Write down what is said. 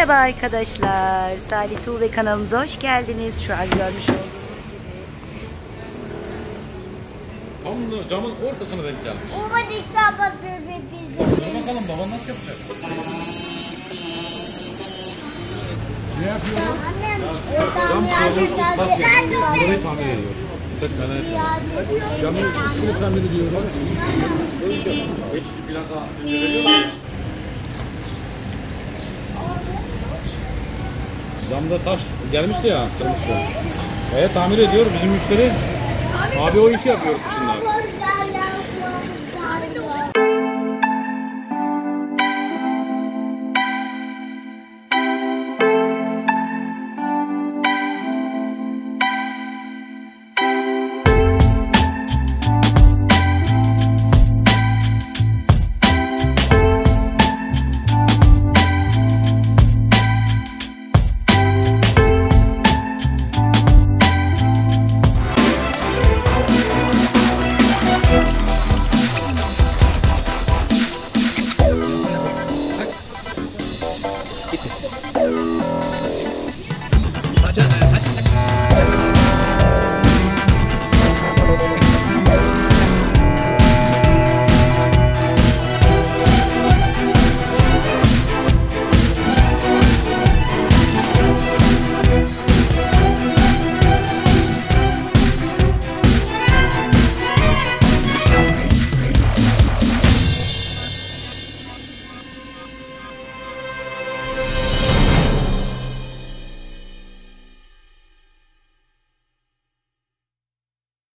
Merhaba arkadaşlar. Salih Tuğbe kanalımıza hoş geldiniz. Şu an görmüş olduğunuz gibi. Tam da camın ortasına denk gelmiş. Baba dikkat bakıyor bize. Dur bakalım baban nasıl yapacak? Ne yapıyor? Cam Burayı tamir ediyor. Merak etme. Camın ısısını tamir ediyorlar. Geçici plaka veriyorlar. Camda taş gelmişti ya, kırmıştı. Tamir ediyor bizim müşteri. Abi o işi yapıyor kışınlar.